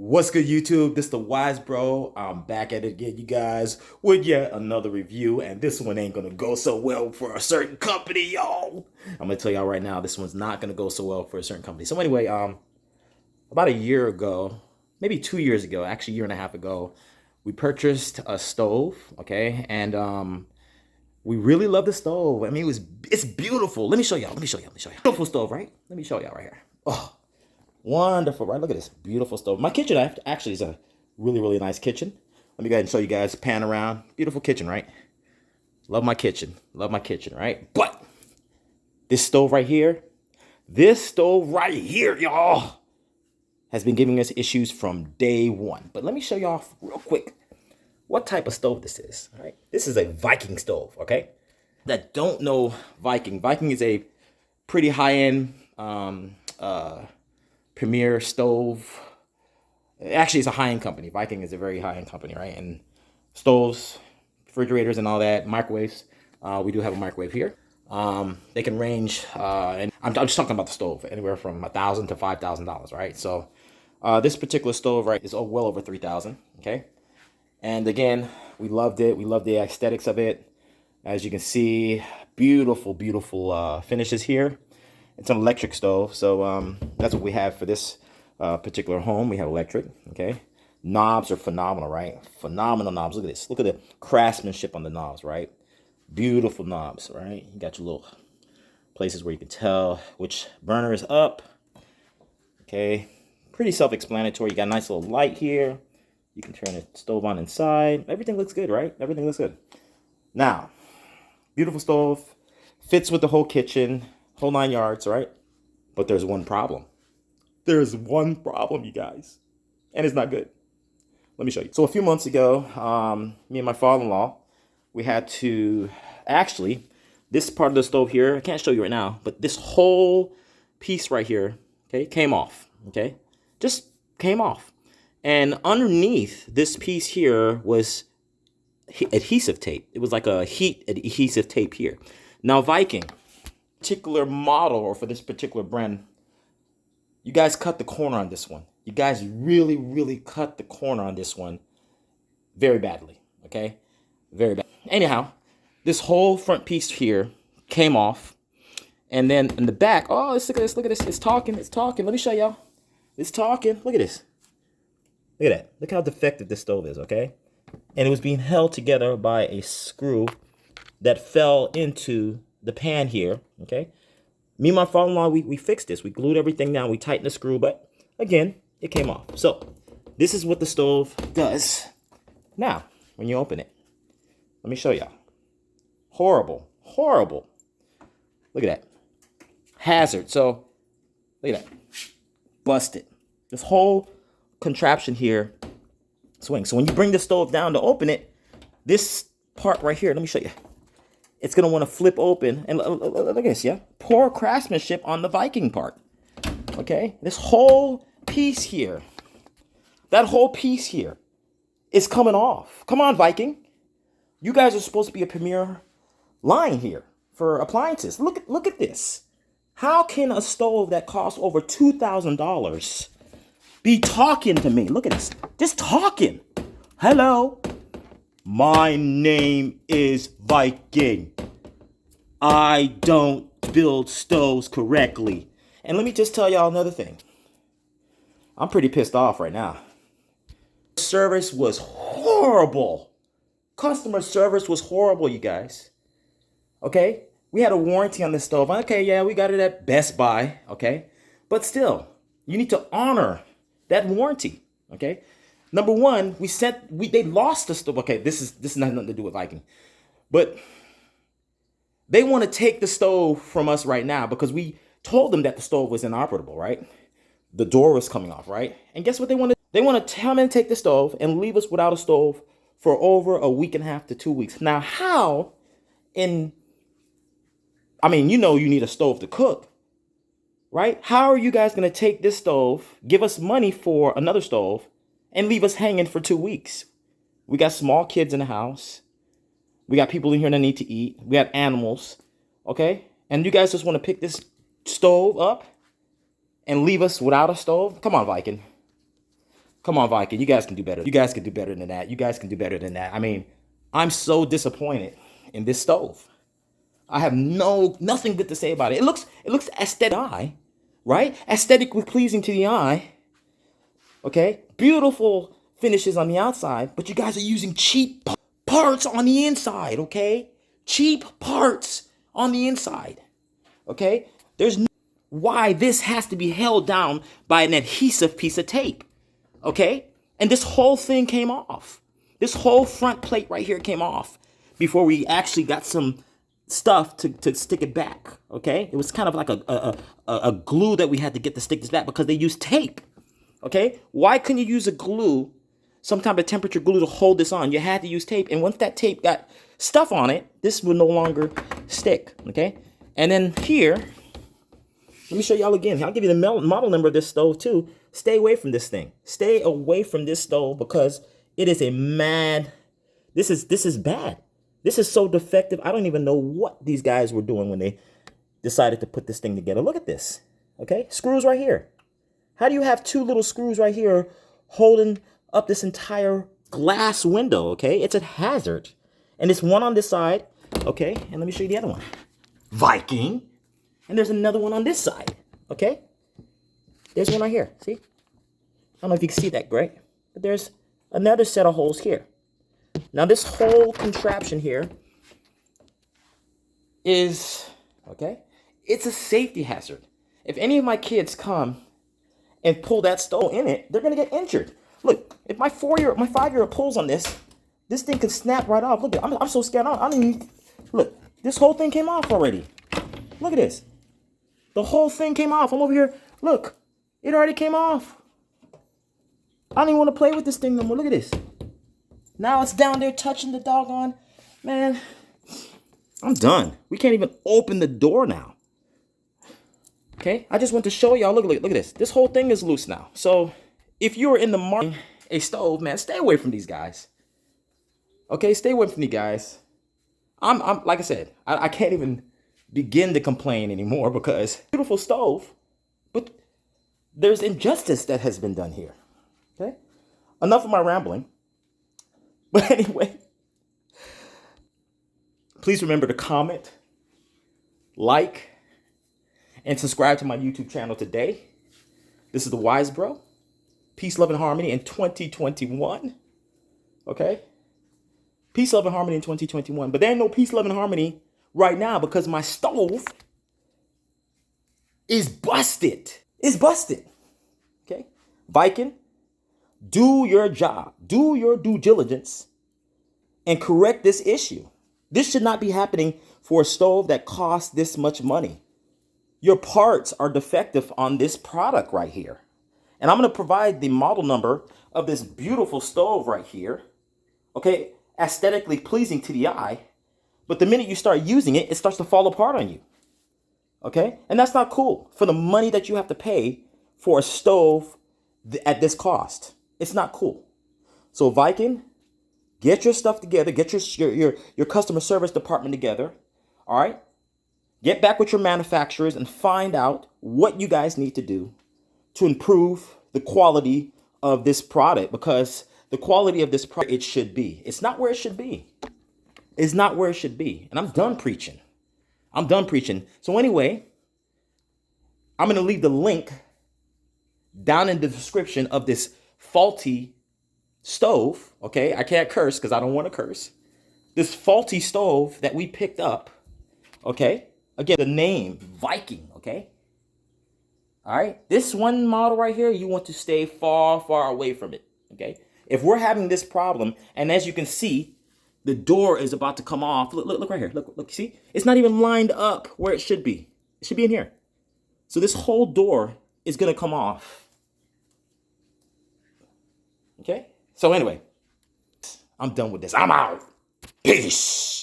What's good, YouTube? This the Wise Bro. I'm back at it again, you guys, with yet another review, and this one ain't gonna go so well for a certain company, y'all. I'm gonna tell y'all right now, this one's not gonna go so well for a certain company. So anyway, about a year ago, maybe 2 years ago, actually a year and a half ago, we purchased a stove, okay, and we really love the stove. I mean, it's beautiful. Let me show y'all. Beautiful stove, right? Let me show y'all right here. Oh. Wonderful, right? Look at this beautiful stove. My kitchen actually is a really nice kitchen. Let me go ahead and show you guys, pan around. Beautiful kitchen, right? Love my kitchen, right? But this stove right here, y'all, has been giving us issues from day one. But let me show y'all real quick what type of stove this is, all right? This is a Viking stove, okay? That don't know Viking. Viking is a pretty high-end premier stove. Actually, it's a high-end company. Viking is a very high-end company, right? And stoves, refrigerators, and all that, microwaves. We do have a microwave here. They can range, and I'm just talking about the stove, anywhere from $1,000 to $5,000, right? So this particular stove, right, is well over $3,000. Okay, and again, we loved it. We loved the aesthetics of it. As you can see, beautiful finishes here. It's an electric stove, so that's what we have for this particular home. We have electric, okay? Knobs are phenomenal, right? Phenomenal knobs. Look at this. Look at the craftsmanship on the knobs, right? Beautiful knobs, right? You got your little places where you can tell which burner is up, okay? Pretty self-explanatory. You got a nice little light here. You can turn the stove on inside. Everything looks good, right? Everything looks good. Now, beautiful stove. Fits with the whole kitchen. Whole 9 yards, right? But there's one problem. There's one problem, you guys. And it's not good. Let me show you. So a few months ago, me and my father-in-law, we had to, actually, this part of the stove here, I can't show you right now, but this whole piece right here, okay, came off, okay? Just came off. And underneath this piece here was adhesive tape. It was like a heat adhesive tape here. Now, Viking, particular model, or for this particular brand, you guys cut the corner on this one. You guys really cut the corner on this one very badly, okay? Very bad. Anyhow, this whole front piece here came off, and then in the back, oh, let's look at this. It's talking. Let me show y'all. It's talking. Look at this. Look at that. Look how defective this stove is, okay? And it was being held together by a screw that fell into the pan here, okay? Me and my father-in-law, we fixed this. We glued everything down. We tightened the screw, but again, it came off. So this is what the stove does. Now, when you open it, let me show y'all. Horrible. Look at that. Hazard. So look at that. Busted. This whole contraption here swings. So when you bring the stove down to open it, this part right here, let me show you. It's going to want to flip open. And look at this, yeah? Poor craftsmanship on the Viking part. Okay? This whole piece here, that whole piece here is coming off. Come on, Viking. You guys are supposed to be a premier line here for appliances. Look at this. How can a stove that costs over $2,000 be talking to me? Look at this. Just talking. Hello. My name is Viking. I don't build stoves correctly. And let me just tell y'all another thing. I'm pretty pissed off right now. Service was horrible. Customer service was horrible, you guys. Okay? We had a warranty on this stove. Okay, yeah, we got it at Best Buy. Okay? But still, you need to honor that warranty. Okay? Number one, they lost the stove. Okay, this is nothing to do with Viking. But they want to take the stove from us right now because we told them that the stove was inoperable, right? The door was coming off, right? And guess what they want to do? They want to come and take the stove and leave us without a stove for over a week and a half to 2 weeks. Now, you need a stove to cook, right? How are you guys going to take this stove, give us money for another stove, and leave us hanging for 2 weeks? We got small kids in the house. We got people in here that need to eat. We got animals, okay? And you guys just want to pick this stove up and leave us without a stove? Come on, Viking. Come on, Viking. You guys can do better. You guys can do better than that. You guys can do better than that. I mean, I'm so disappointed in this stove. I have nothing good to say about it. It looks aesthetic eye, right? Aesthetically pleasing to the eye. Okay? Beautiful finishes on the outside, but you guys are using cheap parts on the inside, okay? Cheap parts on the inside. Okay? There's no why this has to be held down by an adhesive piece of tape. Okay? And this whole thing came off. This whole front plate right here came off before we actually got some stuff to stick it back. Okay? It was kind of like a glue that we had to get to stick this back because they used tape. Okay? Why couldn't you use a glue, some type of temperature glue to hold this on? You had to use tape. And once that tape got stuff on it, this will no longer stick. Okay? And then here, let me show y'all again. I'll give you the model number of this stove too. Stay away from this thing. Stay away from this stove because it is a mad, this is bad. This is so defective. I don't even know what these guys were doing when they decided to put this thing together. Look at this. Okay? Screws right here. How do you have two little screws right here holding up this entire glass window? Okay? It's a hazard. And there's one on this side. Okay? And let me show you the other one. Viking. And there's another one on this side. Okay? There's one right here. See? I don't know if you can see that great. But there's another set of holes here. Now this whole contraption here is, okay, it's a safety hazard. If any of my kids come and pull that stove in it, they're gonna get injured. Look, if my 5-year-old pulls on this thing could snap right off. Look, I'm so scared. I don't even, look, this whole thing came off already. Look at this. The whole thing came off. I'm over here. Look, it already came off. I don't even want to play with this thing no more. Look at this. Now it's down there touching the doggone, man. I'm done. We can't even open the door now. Okay, I just want to show y'all. Look at this. This whole thing is loose now. So if you're in the market a stove, man, stay away from these guys. Okay, stay away from these guys. I'm like I said, I can't even begin to complain anymore because beautiful stove, but there's injustice that has been done here. Okay, enough of my rambling. But anyway, please remember to comment, like, and subscribe to my YouTube channel today. This is the Wise Bro. Peace, love, and harmony in 2021. Okay? Peace, love, and harmony in 2021. But there ain't no peace, love, and harmony right now because my stove is busted. It's busted. Okay? Viking, do your job. Do your due diligence and correct this issue. This should not be happening for a stove that costs this much money. Your parts are defective on this product right here. And I'm going to provide the model number of this beautiful stove right here. Okay, aesthetically pleasing to the eye. But the minute you start using it, it starts to fall apart on you. Okay, and that's not cool for the money that you have to pay for a stove at this cost. It's not cool. So Viking, get your stuff together. Get your customer service department together. All right. Get back with your manufacturers and find out what you guys need to do to improve the quality of this product, because the quality of this product, it should be. It's not where it should be. It's not where it should be. And I'm done preaching. I'm done preaching. So anyway, I'm going to leave the link down in the description of this faulty stove. Okay, I can't curse because I don't want to curse. This faulty stove that we picked up. Okay. Again, the name Viking, okay? All right? This one model right here, you want to stay far, far away from it, okay? If we're having this problem, and as you can see, the door is about to come off. Look right here. Look, see? It's not even lined up where it should be. It should be in here. So this whole door is going to come off. Okay? So anyway, I'm done with this. I'm out. Peace.